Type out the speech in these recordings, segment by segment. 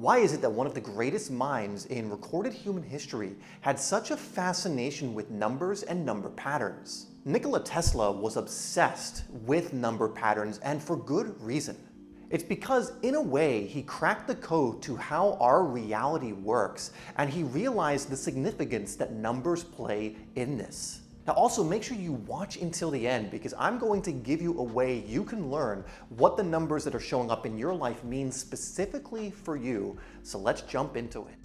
Why is it that one of the greatest minds in recorded human history had such a fascination with numbers and number patterns? Nikola Tesla was obsessed with number patterns, and for good reason. It's because, in a way, he cracked the code to how our reality works, and he realized the significance that numbers play in this. Now also make sure you watch until the end, because I'm going to give you a way you can learn what the numbers that are showing up in your life mean specifically for you. So let's jump into it.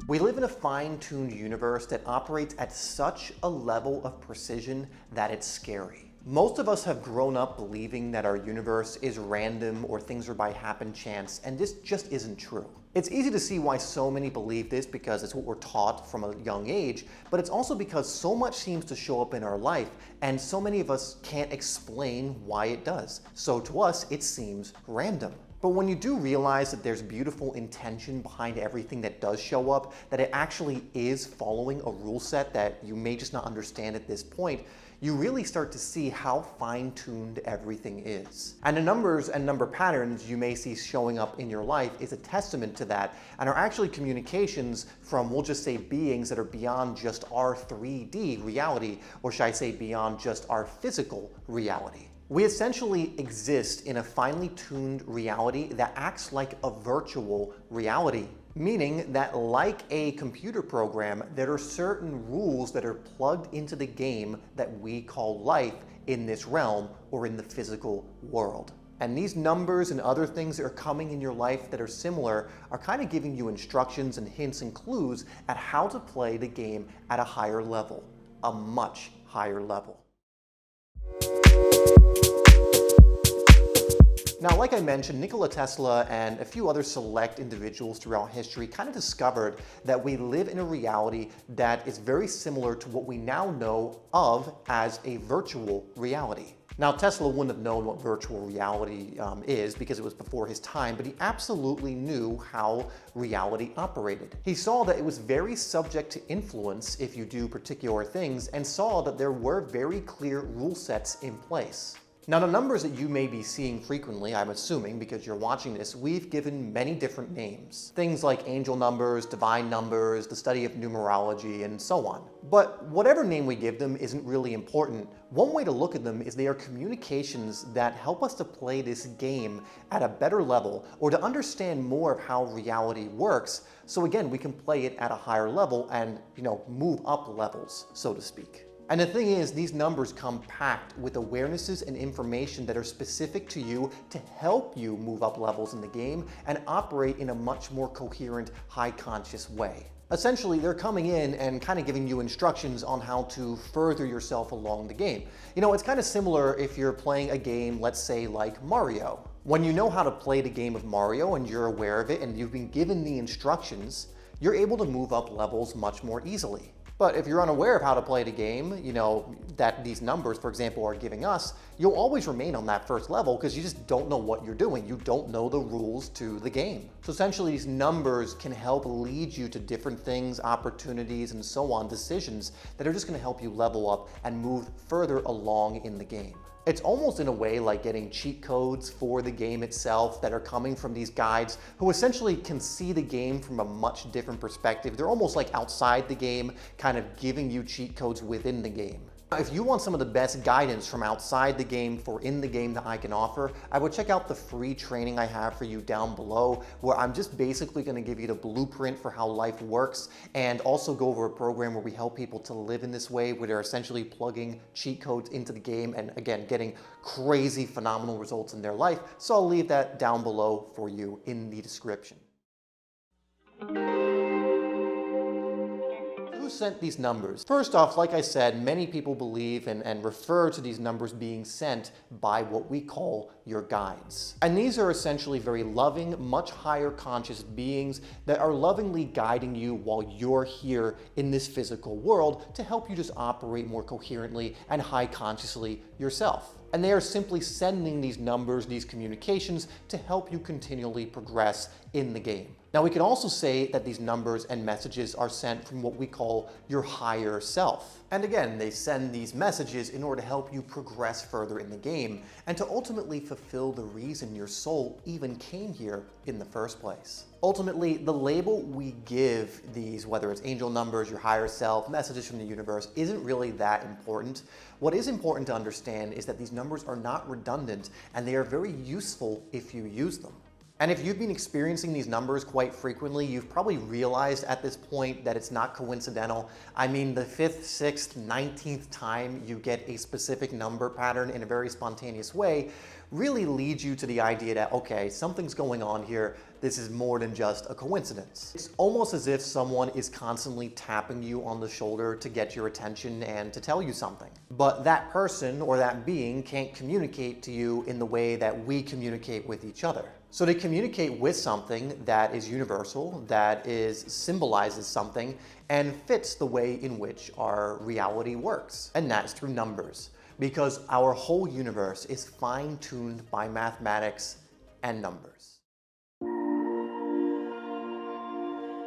We live in a fine-tuned universe that operates at such a level of precision that it's scary. Most of us have grown up believing that our universe is random or things are by happen chance, and this just isn't true. It's easy to see why so many believe this because it's what we're taught from a young age, but it's also because so much seems to show up in our life and so many of us can't explain why it does. So to us, it seems random. But when you do realize that there's beautiful intention behind everything that does show up, that it actually is following a rule set that you may just not understand at this point, you really start to see how fine-tuned everything is. And the numbers and number patterns you may see showing up in your life is a testament to that, and are actually communications from, we'll just say, beings that are beyond just our 3D reality, or should I say beyond just our physical reality. We essentially exist in a finely tuned reality that acts like a virtual reality, meaning that, like a computer program, there are certain rules that are plugged into the game that we call life in this realm or in the physical world. And these numbers and other things that are coming in your life that are similar are kind of giving you instructions and hints and clues at how to play the game at a higher level, a much higher level. Now, like I mentioned, Nikola Tesla and a few other select individuals throughout history kind of discovered that we live in a reality that is very similar to what we now know of as a virtual reality. Now, Tesla wouldn't have known what virtual reality is because it was before his time, but he absolutely knew how reality operated. He saw that it was very subject to influence if you do particular things, and saw that there were very clear rule sets in place. Now, the numbers that you may be seeing frequently, I'm assuming because you're watching this, we've given many different names. Things like angel numbers, divine numbers, the study of numerology, and so on. But whatever name we give them isn't really important. One way to look at them is they are communications that help us to play this game at a better level, or to understand more of how reality works. So again, we can play it at a higher level and, move up levels, so to speak. And the thing is, these numbers come packed with awarenesses and information that are specific to you to help you move up levels in the game and operate in a much more coherent, high conscious way. Essentially, they're coming in and kind of giving you instructions on how to further yourself along the game. It's kind of similar if you're playing a game, let's say like Mario. When you know how to play the game of Mario and you're aware of it and you've been given the instructions, you're able to move up levels much more easily. But if you're unaware of how to play the game, that these numbers, for example, are giving us, you'll always remain on that first level because you just don't know what you're doing. You don't know the rules to the game. So essentially, these numbers can help lead you to different things, opportunities, and so on, decisions that are just going to help you level up and move further along in the game. It's almost in a way like getting cheat codes for the game itself that are coming from these guides who essentially can see the game from a much different perspective. They're almost like outside the game, kind of giving you cheat codes within the game. If you want some of the best guidance from outside the game for in the game that I can offer, I would check out the free training I have for you down below, where I'm just basically going to give you the blueprint for how life works, and also go over a program where we help people to live in this way, where they're essentially plugging cheat codes into the game and, again, getting crazy, phenomenal results in their life. So I'll leave that down below for you in the description. Who sent these numbers? First off, like I said, many people believe and refer to these numbers being sent by what we call your guides. And these are essentially very loving, much higher conscious beings that are lovingly guiding you while you're here in this physical world to help you just operate more coherently and high consciously yourself. And they are simply sending these numbers, these communications, to help you continually progress in the game. Now, we can also say that these numbers and messages are sent from what we call your higher self. And again, they send these messages in order to help you progress further in the game and to ultimately fulfill the reason your soul even came here in the first place. Ultimately, the label we give these, whether it's angel numbers, your higher self, messages from the universe, isn't really that important. What is important to understand is that these numbers are not redundant and they are very useful if you use them. And if you've been experiencing these numbers quite frequently, you've probably realized at this point that it's not coincidental. I mean, the 5th, 6th, 19th time you get a specific number pattern in a very spontaneous way really leads you to the idea that, okay, something's going on here. This is more than just a coincidence. It's almost as if someone is constantly tapping you on the shoulder to get your attention and to tell you something. But that person or that being can't communicate to you in the way that we communicate with each other. So they communicate with something that is universal, that symbolizes something, and fits the way in which our reality works. And that's through numbers. Because our whole universe is fine-tuned by mathematics and numbers.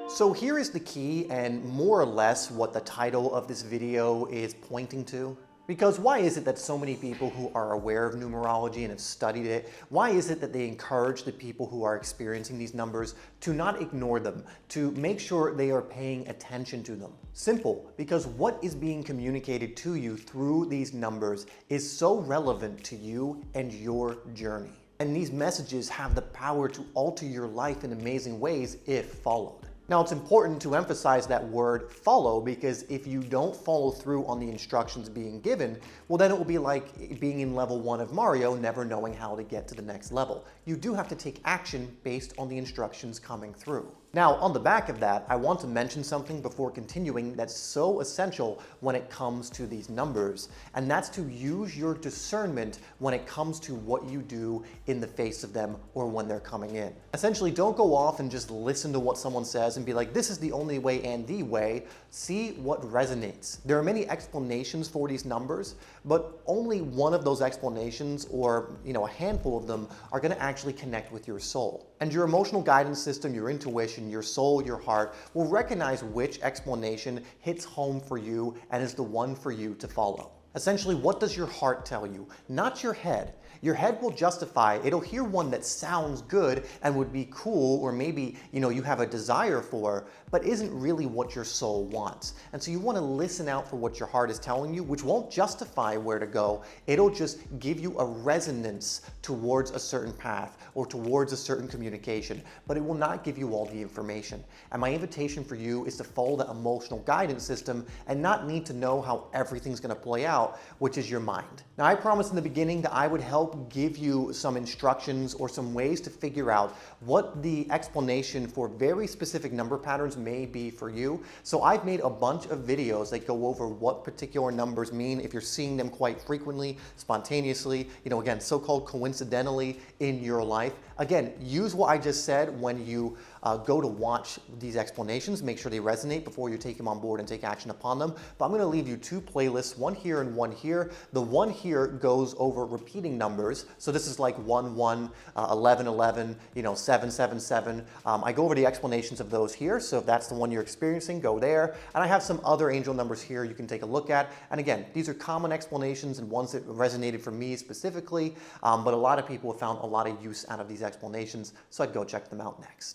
So here is the key and more or less what the title of this video is pointing to. Because why is it that so many people who are aware of numerology and have studied it, why is it that they encourage the people who are experiencing these numbers to not ignore them, to make sure they are paying attention to them? Simple, because what is being communicated to you through these numbers is so relevant to you and your journey. And these messages have the power to alter your life in amazing ways if followed. Now, it's important to emphasize that word follow, because if you don't follow through on the instructions being given, well, then it will be like being in level 1 of Mario, never knowing how to get to the next level. You do have to take action based on the instructions coming through. Now, on the back of that, I want to mention something before continuing that's so essential when it comes to these numbers, and that's to use your discernment when it comes to what you do in the face of them or when they're coming in. Essentially, don't go off and just listen to what someone says and be like, this is the only way and the way. See what resonates. There are many explanations for these numbers, but only one of those explanations, or a handful of them, are going to actually connect with your soul. And your emotional guidance system, your intuition, your soul, your heart will recognize which explanation hits home for you and is the one for you to follow. Essentially, what does your heart tell you? Not your head. Your head will justify, it'll hear one that sounds good and would be cool, or maybe, you have a desire for, but isn't really what your soul wants. And so you want to listen out for what your heart is telling you, which won't justify where to go. It'll just give you a resonance towards a certain path or towards a certain communication, but it will not give you all the information. And my invitation for you is to follow the emotional guidance system and not need to know how everything's going to play out, which is your mind. Now, I promised in the beginning that I would help give you some instructions or some ways to figure out what the explanation for very specific number patterns may be for you. So I've made a bunch of videos that go over what particular numbers mean if you're seeing them quite frequently, spontaneously, again, so-called coincidentally in your life. Again, use what I just said when you go to watch these explanations. Make sure they resonate before you take them on board and take action upon them. But I'm going to leave you two playlists, one here and one here. The one here goes over repeating numbers. So this is like 1, 1, 11, 11, 7, 7, 7. I go over the explanations of those here. So if that's the one you're experiencing, go there. And I have some other angel numbers here you can take a look at. And again, these are common explanations and ones that resonated for me specifically. But a lot of people have found a lot of use out of these explanations. So I'd go check them out next.